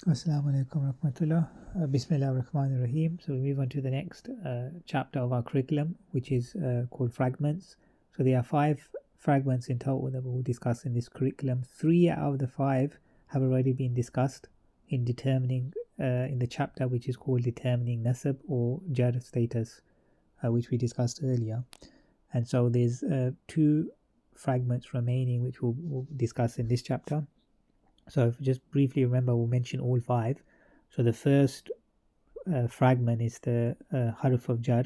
Assalamu alaikum rahmatullah. Bismillah ar-Rahman ar-Rahim. So we move on to the next chapter of our curriculum, which is called Fragments. So there are 5 fragments in total that we will discuss in this curriculum. 3 out of the 5 have already been discussed in determining, in the chapter which is called Determining Nasab or Jar status, which we discussed earlier. And so there's 2 fragments remaining which we'll discuss in this chapter. So if you just briefly remember, we'll mention all 5. So the first fragment is the harf of jar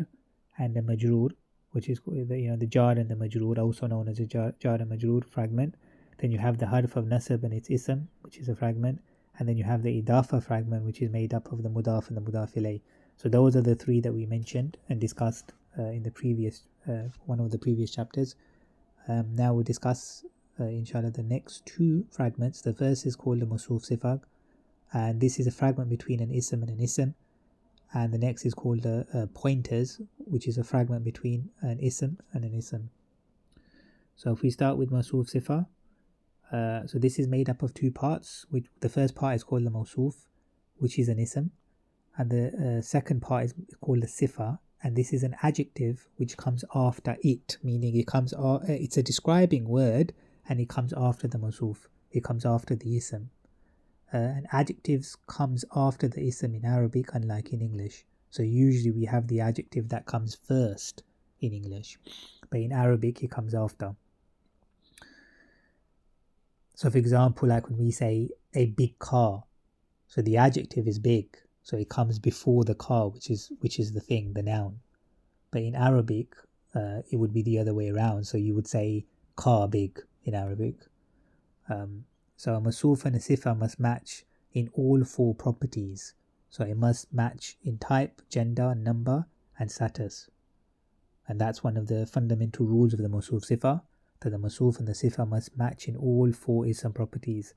and the majroor, which is the jar and the majroor, also known as a jar and majroor fragment. Then you have the harf of nasab and its ism, which is a fragment, and then you have the idafa fragment, which is made up of the mudaf and the mudaf ilayh. So those are the 3 that we mentioned and discussed in the previous one of the previous chapters. Now we'll discuss inshallah the next 2 fragments. The first is called the Musuf Sifag, and this is a fragment between an ism and an ism. And the next is called the Pointers, which is a fragment between an ism and an ism. So if we start with Musuf Sifa, so this is made up of 2 parts. Which the first part is called the Musuf, which is an ism, and the second part is called the Sifa, and this is an adjective which comes after it, meaning it's a describing word, and it comes after the Musuf. It comes after the ism. And adjectives comes after the ism in Arabic, unlike in English. So usually we have the adjective that comes first in English, but in Arabic it comes after. So for example, like when we say a big car, so the adjective is big, so it comes before the car, which is the thing, the noun. But in Arabic, it would be the other way around. So you would say car big in Arabic. So a masuf and a sifa must match in all 4 properties. So it must match in type, gender, number, and status. And that's one of the fundamental rules of the masuf sifa, that the masuf and the sifa must match in all 4 ism properties.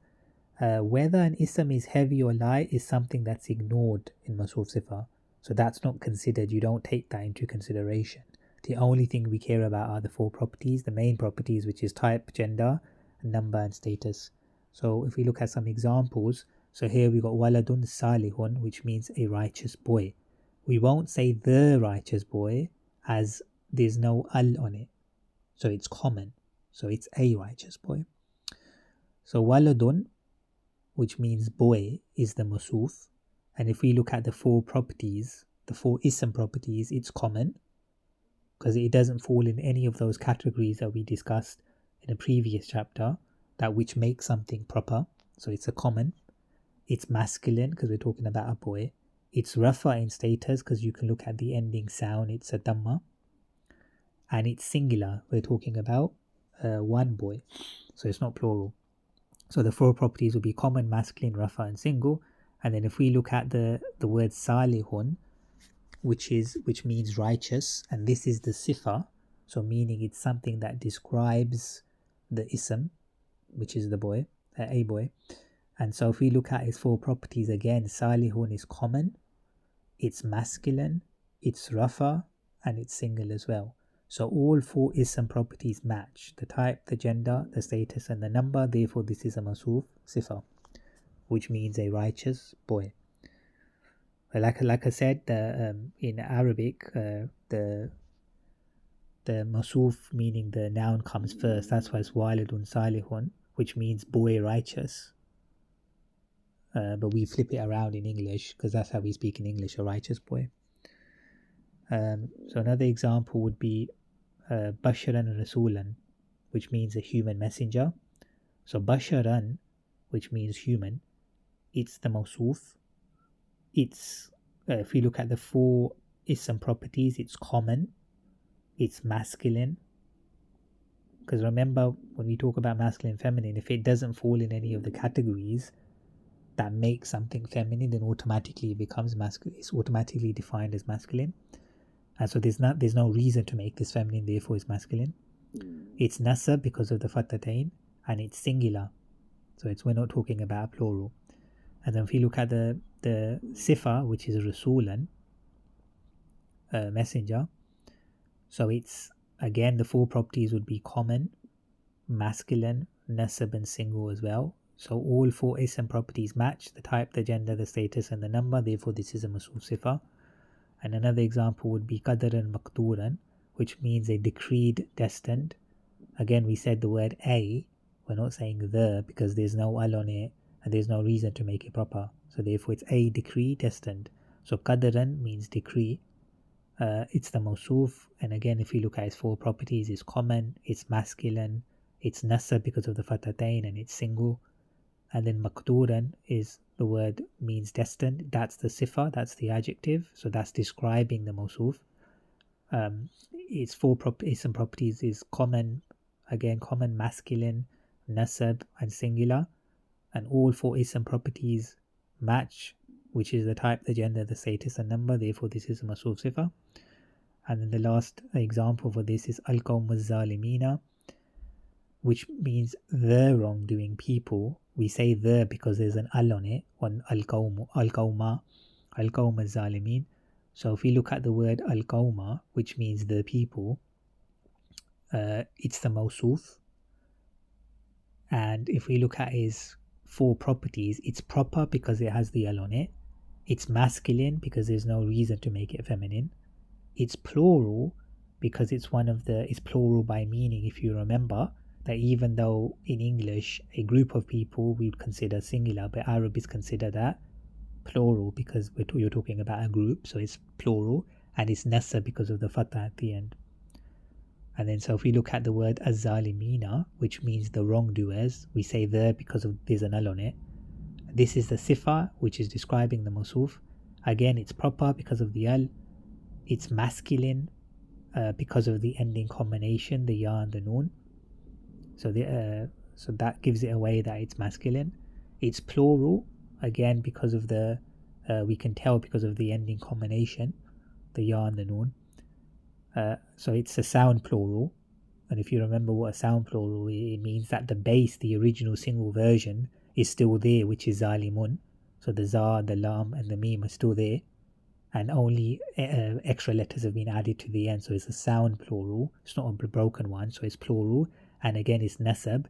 Whether an ism is heavy or light is something that's ignored in masuf sifa. So that's not considered. You don't take that into consideration. The only thing we care about are the 4 properties, the main properties, which is type, gender, number, and status. So if we look at some examples, so here we got waladun salihun, which means a righteous boy. We won't say the righteous boy, as there's no al on it. So it's common. So it's a righteous boy. So waladun, which means boy, is the musuf. And if we look at the 4 properties, the 4 ism properties, it's common, because it doesn't fall in any of those categories that we discussed in a previous chapter, that which makes something proper. So it's a common. It's masculine, because we're talking about a boy. It's rafa in status, because you can look at the ending sound, it's a dhamma. And it's singular, we're talking about one boy. So it's not plural. So the 4 properties will be common, masculine, rafa, and single. And then if we look at the word salihun, which means righteous, and this is the sifa, so meaning it's something that describes the ism, which is the boy, a boy. And so if we look at its 4 properties again, salihun is common, it's masculine, it's rafa, and it's single as well. So all 4 ism properties match: the type, the gender, the status, and the number. Therefore this is a masuf sifa, which means a righteous boy. Like I said, in Arabic, the masuf, meaning the noun, comes first. That's why it's walidun salihun, which means boy righteous. But we flip it around in English, because that's how we speak in English, a righteous boy. So another example would be basharan rasulan, which means a human messenger. So basharan, which means human, it's the masuf. It's if we look at the 4 ism properties, it's common, it's masculine, because remember when we talk about masculine and feminine, if it doesn't fall in any of the categories that make something feminine, then automatically it becomes masculine. It's automatically defined as masculine, and so there's no reason to make this feminine, therefore it's masculine. It's nasab because of the fattatain, and it's singular, so we're not talking about plural. And then if you look at the sifa, which is rasulan, messenger, so it's again the 4 properties would be common, masculine, nasab, and single as well. So all 4 ism properties match: the type, the gender, the status, and the number. Therefore, this is a masuf sifa. And another example would be qadaran maqduran, which means a decreed, destined. Again, we said the word a, we're not saying the, because there's no al on it and there's no reason to make it proper. So therefore it's a decree, destined. So qadaran means decree. It's the mawsuf, and again if you look at its 4 properties, it's common, it's masculine, it's nasab because of the fatatain, and it's single. And then maqduran is the word means destined. That's the sifa, that's the adjective, so that's describing the mawsuf. Its 4 ism properties is common, again common, masculine, nasab, and singular. And all 4 ism properties match, which is the type, the gender, the status, and number. Therefore this is a masuf sifa. And then the last example for this is al-qawm az-zalimina, which means the wrongdoing people. We say the because there's an al on it, on al-qawma, al-qawm az-zalimin. So if we look at the word al-qawma, which means the people, it's the mawsuf. And if we look at its 4 properties, it's proper because it has the al on it. It's masculine because there's no reason to make it feminine. It's plural because it's plural by meaning. If you remember that even though in English a group of people we would consider singular, but Arabic consider that plural because you're talking about a group, so it's plural. And it's nasab because of the fatah at the end. And then so if we look at the word az-zalimina, which means the wrongdoers, we say there because there's an al on it. This is the sifa, which is describing the mawsuf. Again, it's proper because of the al. It's masculine because of the ending combination, the ya and the noon. So that gives it away that it's masculine. It's plural, again because of we can tell because of the ending combination, the ya and the noon. So it's a sound plural, and if you remember what a sound plural is, it means that the base, the original single version, is still there, which is zalimun. So the za, the lam, and the mim are still there, and only extra letters have been added to the end. So it's a sound plural, it's not a broken one, so it's plural, and again it's nasab.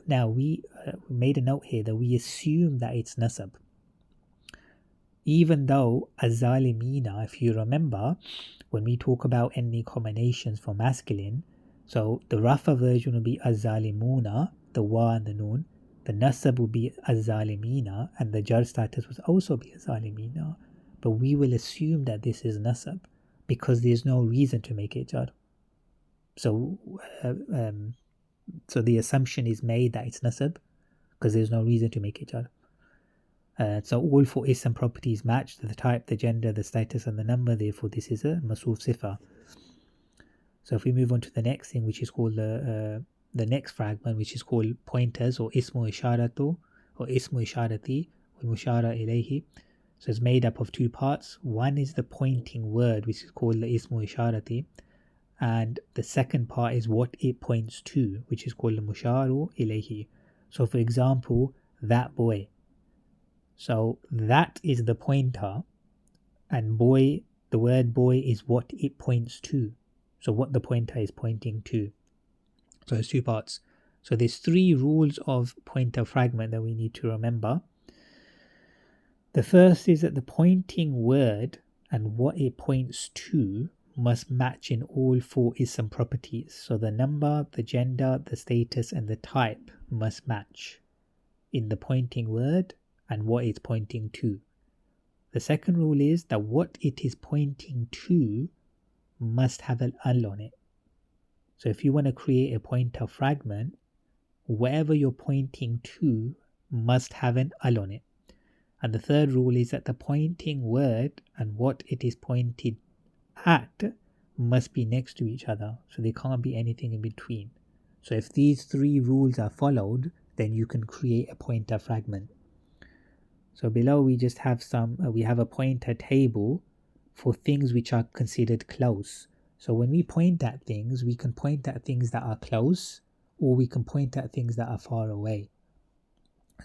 Now we made a note here that we assume that it's nasab, even though az-zalimina, if you remember, when we talk about ending combinations for masculine, so the rafa version will be az-zalimuna, the wa and the noon. The nasab will be az-zalimina, and the jar status will also be az-zalimina. But we will assume that this is nasab because there's no reason to make it jar. So the assumption is made that it's nasab because there's no reason to make it jar. So all 4 ism properties match: the type, the gender, the status, and the number. Therefore this is a masuf sifa. So if we move on to the next thing, which is called the next fragment, which is called pointers, or ismu isharatu, or ismu isharati, or mushara ilayhi. So it's made up of 2 parts. One is the pointing word, which is called the ismu isharati, and the second part is what it points to, which is called the musharu ilayhi. So for example, that boy. So that is the pointer, and boy, the word boy is what it points to. So what the pointer is pointing to. So there's 2 parts. So there's 3 rules of pointer fragment that we need to remember. The first is that the pointing word and what it points to must match in all 4 ism properties. So the number, the gender, the status, and the type must match in the pointing word and what it's pointing to. The second rule is that what it is pointing to must have an al on it. So if you want to create a pointer fragment, whatever you're pointing to must have an al on it. And the third rule is that the pointing word and what it is pointed at must be next to each other. So there can't be anything in between. So if these 3 rules are followed, then you can create a pointer fragment. So below we just have we have a pointer table for things which are considered close. So when we point at things, we can point at things that are close, or we can point at things that are far away.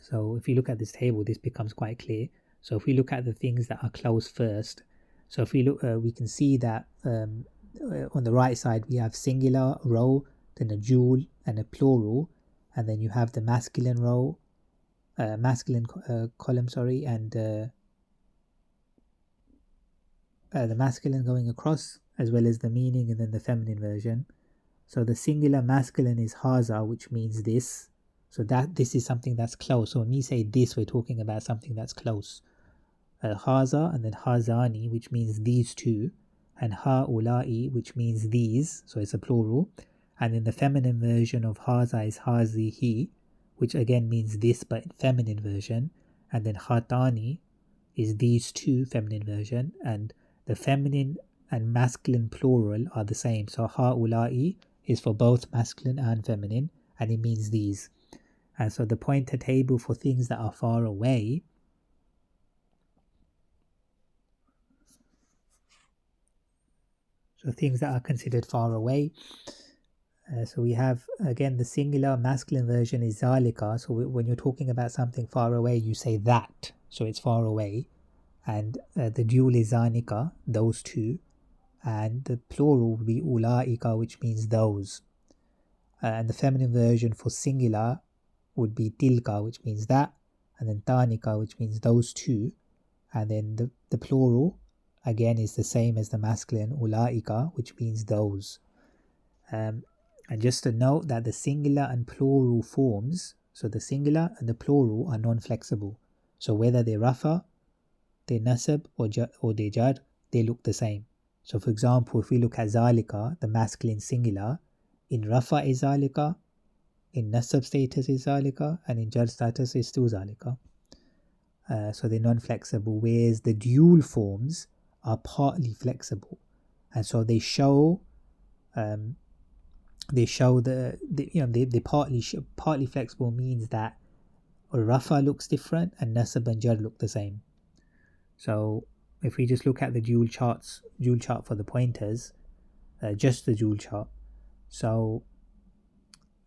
So if you look at this table, this becomes quite clear. So if we look at the things that are close first, so if we look, we can see that on the right side we have singular row, then a jewel and a plural, and then you have the masculine row, masculine column, and the masculine going across, as well as the meaning, and then the feminine version. So the singular masculine is haza, which means this. So that this is something that's close. So when we say this, we're talking about something that's close. Haza, and then hazani, which means these two, and haulai, which means these, so it's a plural. And then the feminine version of haza is hazihi, which again means this, but in feminine version. And then hatani is these two, feminine version. And the feminine and masculine plural are the same. So haulai is for both masculine and feminine, and it means these. And so the pointer table for things that are far away, so things that are considered far away. So we have, again, the singular masculine version is zalika. So when you're talking about something far away, you say that. So it's far away. And the dual is zanika, those two. And the plural would be ulaika, which means those. And the feminine version for singular would be tilka, which means that. And then tanika, which means those two. And then the plural, again, is the same as the masculine, ulaika, which means those. And just to note that the singular and plural forms, so the singular and the plural are non-flexible. So whether they're rafa, they're nasab, or they're jar, they look the same. So for example, if we look at zalika, the masculine singular, in rafa is zalika, in nasab status is zalika, and in jar status is still zalika. So they're non-flexible, whereas the dual forms are partly flexible. And so they show they partly flexible means that rafa looks different and nasab and jar look the same. So if we just look at the dual chart for the pointers, just the dual chart. So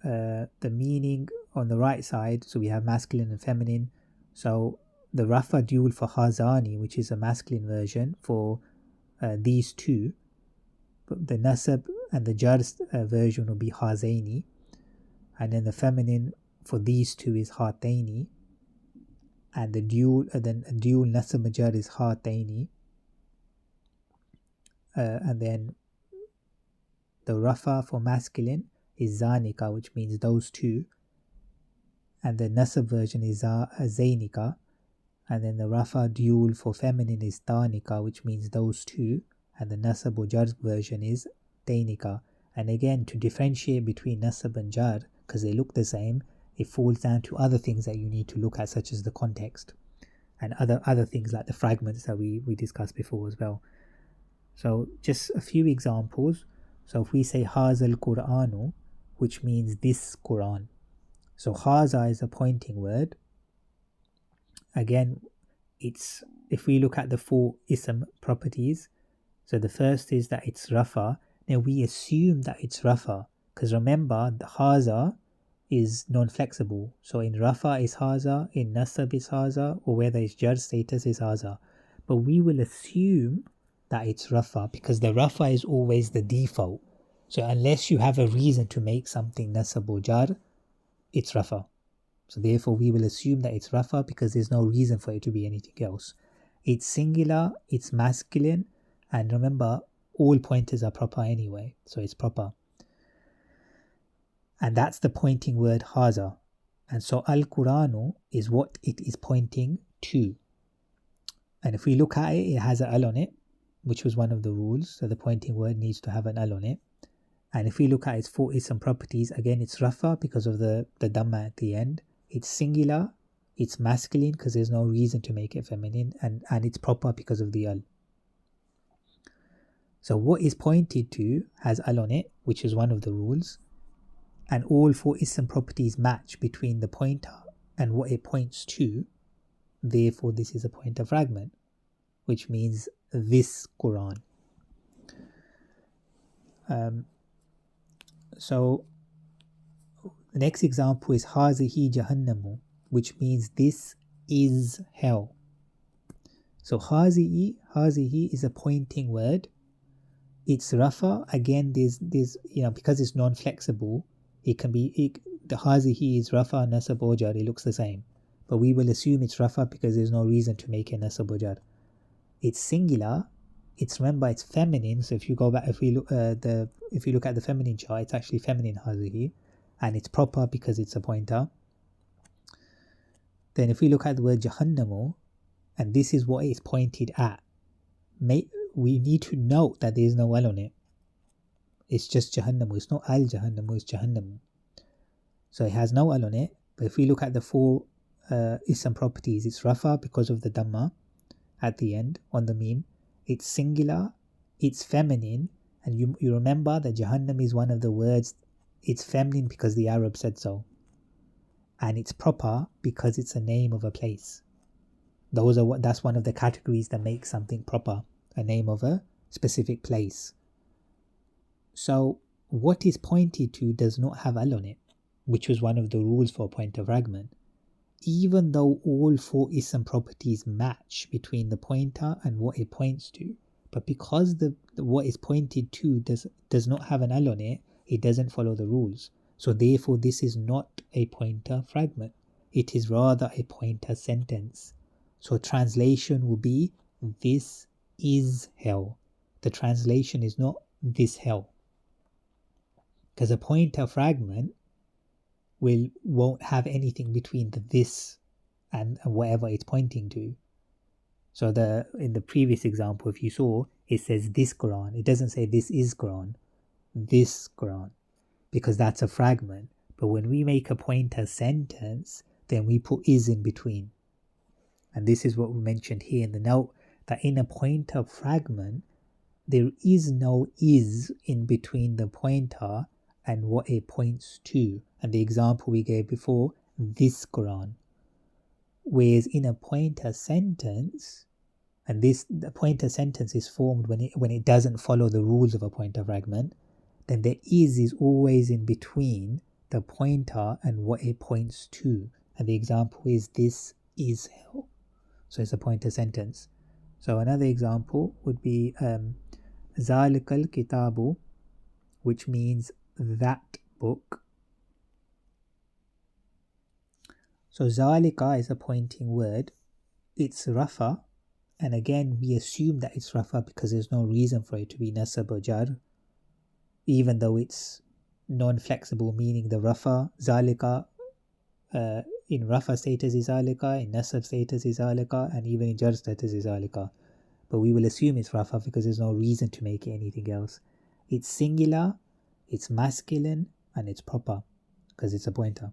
the meaning on the right side, so we have masculine and feminine. So the rafa dual for hazani, which is a masculine version for these two, the nasab and the jar version will be hazaini, and then the feminine for these two is hataini, and the dual nasab and jar is hataini, and then the rafa for masculine is zanika, which means those two, and the nasab version is zainika, and then the rafa dual for feminine is tanika, which means those two, and the nasab or jar version is tainika. And again, to differentiate between nasab and jar, because they look the same, it falls down to other things that you need to look at, such as the context and other things like the fragments that we discussed before as well. So just a few examples. So if we say Hazal Qur'anu, which means this Quran. So Haza is a pointing word. Again, it's, if we look at the four ism properties, so the first is that it's rafa. Now we assume that it's rafa, because remember the haza is non-flexible. So in rafa is haza, in nasab is haza, or whether it's jar status is haza. But we will assume that it's rafa because the rafa is always the default. So unless you have a reason to make something nasab or jar, it's rafa. So therefore we will assume that it's rafa because there's no reason for it to be anything else. It's singular, it's masculine, and remember all pointers are proper anyway, so it's proper. And that's the pointing word haza. And so al-Quranu is what it is pointing to. And if we look at it, it has an al on it, which was one of the rules. So the pointing word needs to have an al on it. And if we look at its four ism properties, again it's rafa because of the dhamma at the end. It's singular, it's masculine because there's no reason to make it feminine, and it's proper because of the al. So what is pointed to has al on it, which is one of the rules. And all four ism properties match between the pointer and what it points to. Therefore, this is a pointer fragment, which means this Quran. So the next example is Hazihi Jahannamu, which means this is hell. So Hazihi is a pointing word. It's rafa. Again, there's because it's non-flexible, it can be the Hazihi is rafa, nasab, or jar. It looks the same. but we will assume it's rafa because there's no reason to make it nasab or jar. It's singular. Remember it's feminine. So if you go back, if you look at the feminine chart, it's actually feminine hazihi, and it's proper because it's a pointer. Then if we look at the word jahannamu, and this is what it's pointed at, we need to note that there is no al on it. It's just jahannamu. It's not al jahannamu, it's jahannamu. So it has no al on it. But if we look at the four ism properties, it's rafa because of the dhamma at the end on the meme. It's singular, it's feminine, and you remember that Jahannam is one of the words, it's feminine because the Arab said so. And it's proper because it's a name of a place. That's one of the categories that make something proper, a name of a specific place. So what is pointed to does not have al on it, which was one of the rules for a pointer fragment. Even though all four ism properties match between the pointer and what it points to, but because what is pointed to does not have an al on it, it doesn't follow the rules. So therefore this is not a pointer fragment. It is rather a pointer sentence. So translation will be, this is hell. The translation is not this hell. Because a pointer fragment won't have anything between the this and whatever it's pointing to. So in the previous example, if you saw, it says this Quran. It doesn't say this is Quran, this Quran, because that's a fragment. But when we make a pointer sentence, then we put is in between. And this is what we mentioned here in the note, that in a pointer fragment, there is no is in between the pointer and what it points to. And the example we gave before, this Quran. Whereas in a pointer sentence, and the pointer sentence is formed when it doesn't follow the rules of a pointer fragment, then the is always in between the pointer and what it points to. And the example is, this is hell. So it's a pointer sentence. So another example would be Zalikal Kitabu, which means that book. So Zalika is a pointing word. It's rafa, and again we assume that it's rafa because there's no reason for it to be nasab or jar, even though it's non-flexible, meaning the rafa, Zalika, in rafa status is Zalika, in nasab status is Zalika, and even in jar status is Zalika. But we will assume it's rafa because there's no reason to make it anything else. It's singular, it's masculine, and it's proper because it's a pointer.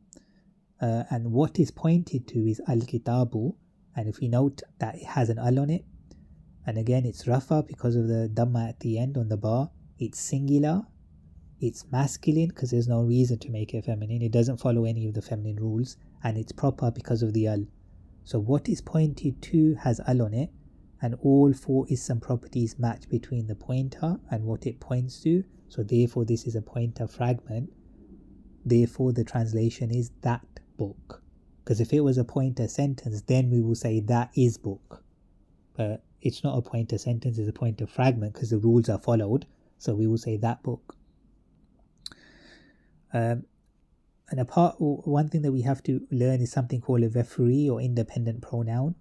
And what is pointed to is al-kitabu, and if we note that it has an al on it, and again it's rafa because of the dhamma at the end on the bar, it's singular, it's masculine because there's no reason to make it feminine, it doesn't follow any of the feminine rules, and it's proper because of the al. So what is pointed to has al on it, and all four ism properties match between the pointer and what it points to, so therefore this is a pointer fragment. Therefore the translation is that book. Because if it was a pointer sentence, then we will say that is book. But it's not a pointer sentence, it's a pointer fragment because the rules are followed. So we will say that book. And one thing that we have to learn is something called a referee or independent pronoun.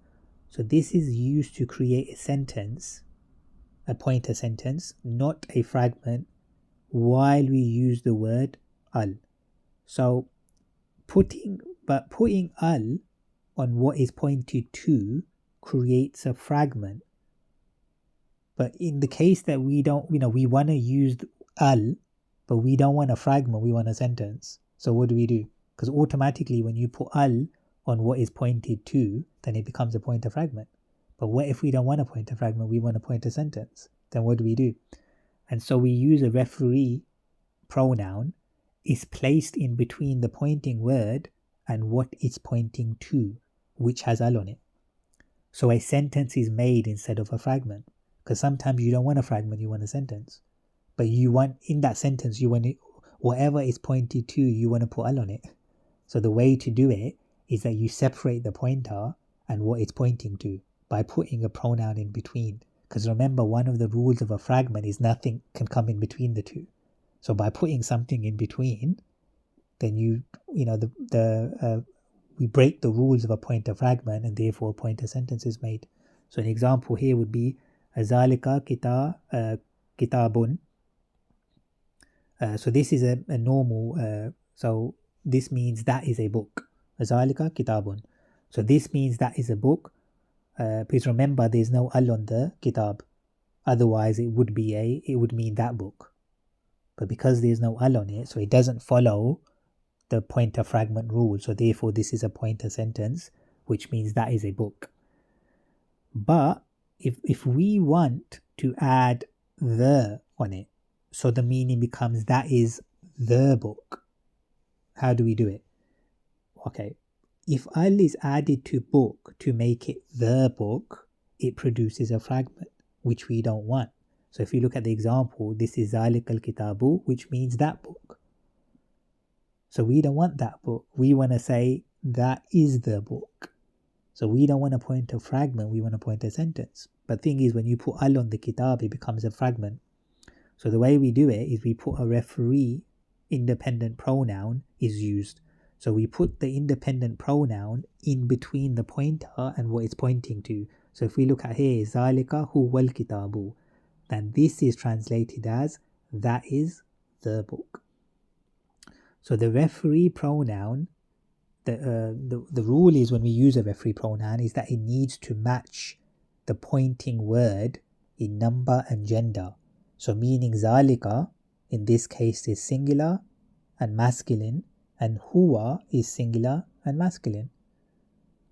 So this is used to create a sentence, a pointer sentence, not a fragment, while we use the word al. So putting al on what is pointed to creates a fragment. But in the case that we want to use al, but we don't want a fragment, we want a sentence. So what do? Because automatically when you put al on what is pointed to, then it becomes a pointer fragment. But what if we don't want a pointer fragment, we want a pointer sentence? Then what do? And so we use a referee pronoun is placed in between the pointing word and what it's pointing to, which has al on it. So a sentence is made instead of a fragment. Because sometimes you don't want a fragment, you want a sentence. But you want, in that sentence, you want it, whatever is pointed to, you want to put al on it. So the way to do it is that you separate the pointer and what it's pointing to by putting a pronoun in between. Because remember, one of the rules of a fragment is nothing can come in between the two. So by putting something in between, then break the rules of a pointer fragment, and therefore a pointer sentence is made. So an example here would be Zalika kitabun. So this is a normal, so this means that is a book. Zalika kitabun. So this means that is a book. Please remember there's no al on the kitab. Otherwise it would mean that book. But because there's no al on it, so it doesn't follow the pointer fragment rule. So therefore this is a pointer sentence, which means that is a book. But if we want to add the on it, so the meaning becomes that is the book. How do we do it? Okay, if al is added to book to make it the book, it produces a fragment, which we don't want. So if you look at the example, this is Zalik al-Kitabu, which means that book. So we don't want that book. We want to say that is the book. So we don't want to point a fragment, we want to point a sentence. But thing is, when you put al on the kitab, it becomes a fragment. So the way we do it is we put a referee independent pronoun is used. So we put the independent pronoun in between the pointer and what it's pointing to. So if we look at here, Zalika huwal kitabu, then this is translated as that is the book. So the referee pronoun, the rule is when we use a referee pronoun is that it needs to match the pointing word in number and gender. So meaning Zalika in this case is singular and masculine, and huwa is singular and masculine.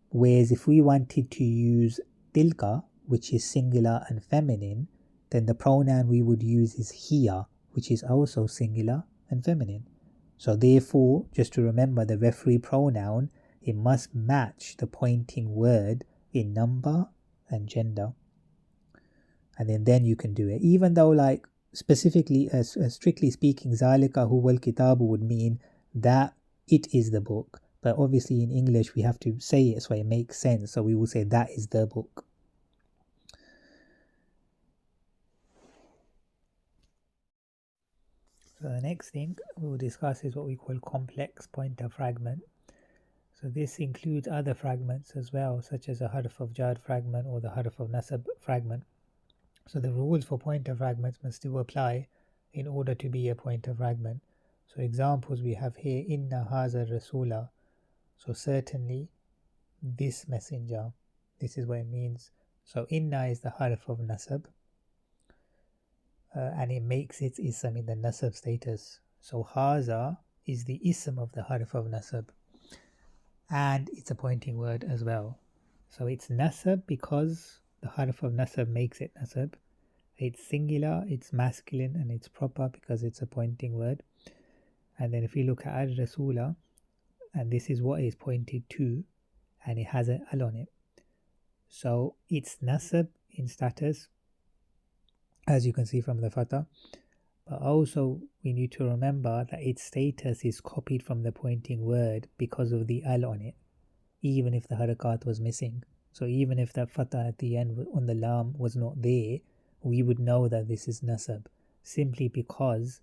Whereas if we wanted to use tilka, which is singular and feminine, then the pronoun we would use is hiya, which is also singular and feminine. So therefore, just to remember, the referee pronoun, it must match the pointing word in number and gender. And then you can do it. Even though like specifically, strictly speaking, Zalika huwal kitabu would mean that it is the book. But obviously in English we have to say it so it makes sense. So we will say that is the book. So the next thing we will discuss is what we call complex pointer fragment. So this includes other fragments as well, such as a harf of jar fragment or the harf of nasab fragment. So the rules for pointer fragments must still apply in order to be a pointer fragment. So examples we have here, inna haza rasula. So certainly this messenger. This is what it means. So inna is the harf of nasab. And it makes its ism in the nasab status. So haza is the ism of the harf of nasab, and it's a pointing word as well. So it's nasab because the harf of nasab makes it nasab. It's singular, it's masculine, and it's proper because it's a pointing word. And then if you look at al-rasula, and this is what is pointed to, and it has an al on it. So it's nasab in status, as you can see from the fatah, but also we need to remember that its status is copied from the pointing word because of the al on it, even if the harakat was missing. So even if the fatah at the end on the lam was not there, we would know that this is nasab, simply because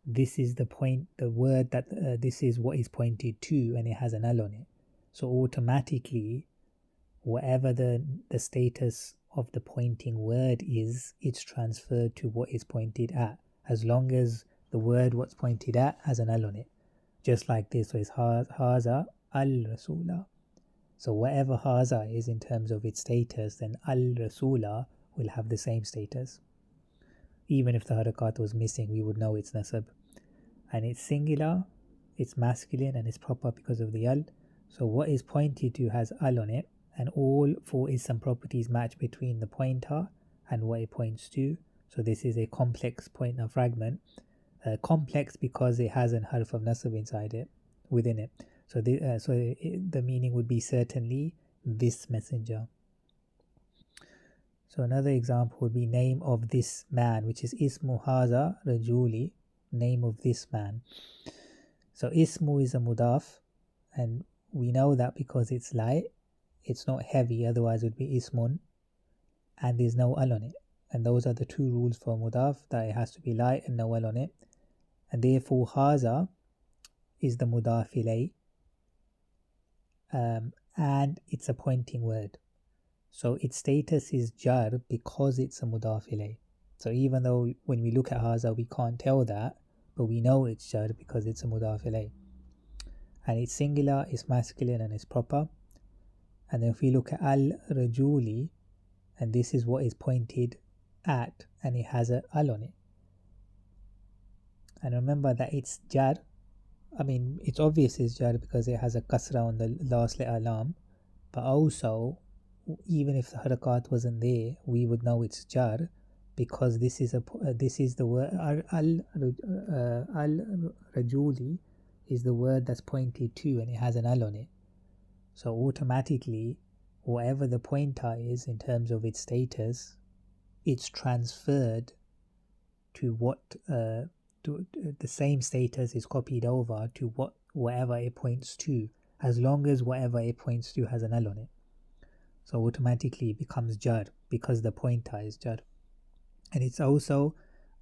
this is the point, the word that this is what is pointed to, and it has an al on it. So automatically, whatever the status of the pointing word is, it's transferred to what is pointed at, as long as the word what's pointed at has an al on it. Just like this, so it's haza al-rasula. So whatever haza is in terms of its status, then al-rasula will have the same status. Even if the harakat was missing, we would know it's nasab. And it's singular, it's masculine, and it's proper because of the al. So what is pointed to has al on it, and all four ism properties match between the pointer and what it points to. So this is a complex pointer fragment. Complex because it has an harf of nasab inside it, within it. So the meaning would be certainly this messenger. So another example would be name of this man, which is ismu haza rajuli, name of this man. So ismu is a mudaf, and we know that because it's light, it's not heavy, otherwise it would be ismun, and there's no al on it. And those are the two rules for mudaf, that it has to be light and no al on it. And therefore haza is the mudaf ilay, and it's a pointing word. So its status is jar because it's a mudaf ilay. So even though when we look at haza we can't tell that, but we know it's jar because it's a mudaf ilay. And it's singular, it's masculine, and it's proper. And then if we look at al-rajuli, and this is what is pointed at, and it has a al on it. And remember that it's jar. I mean, it's obvious it's jar because it has a kasra on the last letter lam. But also, even if the harakat wasn't there, we would know it's jar because this is the word al-rajuli is the word that's pointed to, and it has an al on it. So automatically, whatever the pointer is in terms of its status, it's transferred to what the same status is copied over to whatever it points to, as long as whatever it points to has an al on it. So automatically it becomes jar because the pointer is jar. And it's also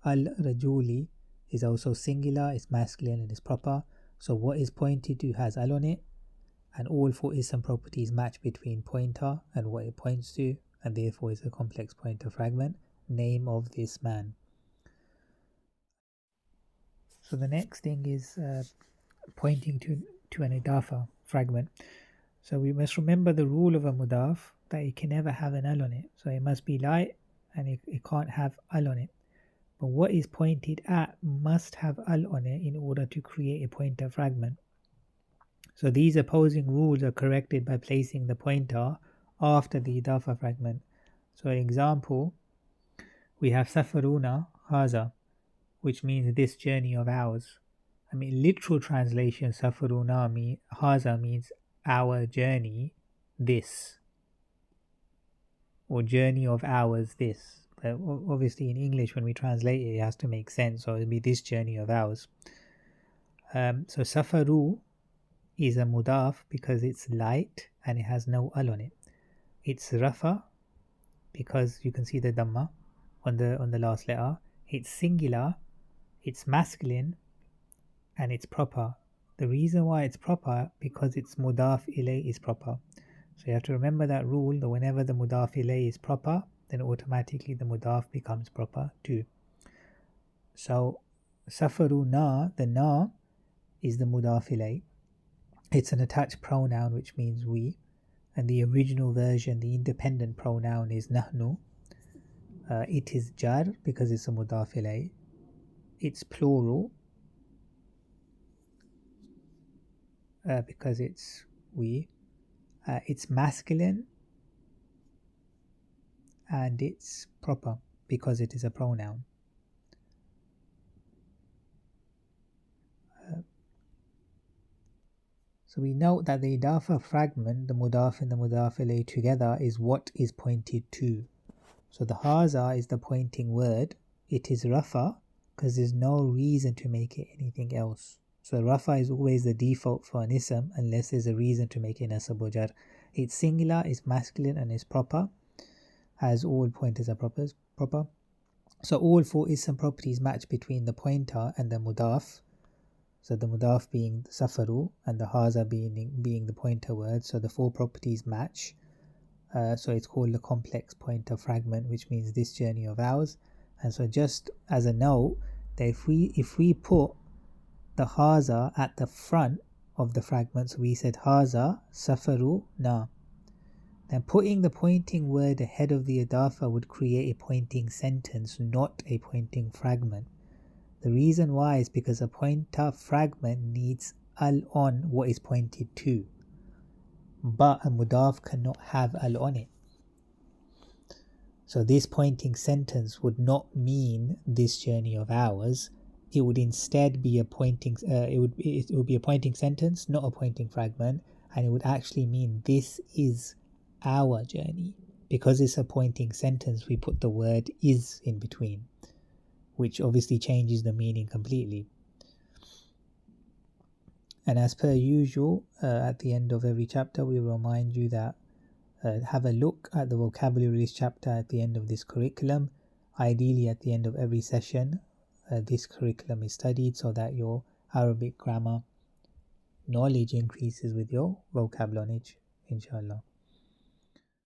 al-rajuli is also singular, it's masculine, and it's proper. So what is pointed to has al on it, and all four ism properties match between pointer and what it points to, and therefore is a complex pointer fragment. Name of this man. So the next thing is pointing to an idafa fragment. So we must remember the rule of a mudaf, that it can never have an al on it. So it must be light and it can't have al on it. But what is pointed at must have al on it in order to create a pointer fragment. So these opposing rules are corrected by placing the pointer after the idafa fragment. So example, we have safaruna haza, which means this journey of ours. I mean, literal translation, safaruna haza means our journey, this, or journey of ours, this. But obviously in English when we translate it, it has to make sense, so it'll be this journey of ours. So safaru is a mudaf because it's light and it has no al on it. It's rafa because you can see the dhamma on the last letter. It's singular, it's masculine, and it's proper. The reason why it's proper because its mudaf ilay is proper. So you have to remember that rule, that whenever the mudaf ilay is proper, then automatically the mudaf becomes proper too. So safaru na, the na is the mudaf ilay. It's an attached pronoun which means we, and the original version, the independent pronoun, is nahnu. It is jar because it's a mudaf ilay. It's plural because it's we. It's masculine and it's proper because it is a pronoun. So we note that the idafa fragment, the mudaf and the mudaf ilay together, is what is pointed to. So the haza is the pointing word. It is rafa because there's no reason to make it anything else. So rafa is always the default for an ism unless there's a reason to make it nasab or jar. It's singular, it's masculine, and it's proper, as all pointers are proper. So all four ism properties match between the pointer and the mudaf. So the mudaf being safaru and the haza being the pointer word. So the four properties match. So it's called a complex pointer fragment, which means this journey of ours. And so just as a note, that if we put the haza at the front of the fragment, so we said haza safaru na, then putting the pointing word ahead of the idafa would create a pointing sentence, not a pointing fragment. The reason why is because a pointer fragment needs al on what is pointed to, but a mudaf cannot have al on it. So this pointing sentence would not mean this journey of ours. It would instead be a pointing. It would be a pointing sentence, not a pointing fragment, and it would actually mean this is our journey. Because it's a pointing sentence, we put the word is in between, which obviously changes the meaning completely. And as per usual, at the end of every chapter, we remind you that have a look at the vocabulary chapter at the end of this curriculum. Ideally, at the end of every session, this curriculum is studied so that your Arabic grammar knowledge increases with your vocab knowledge, inshallah.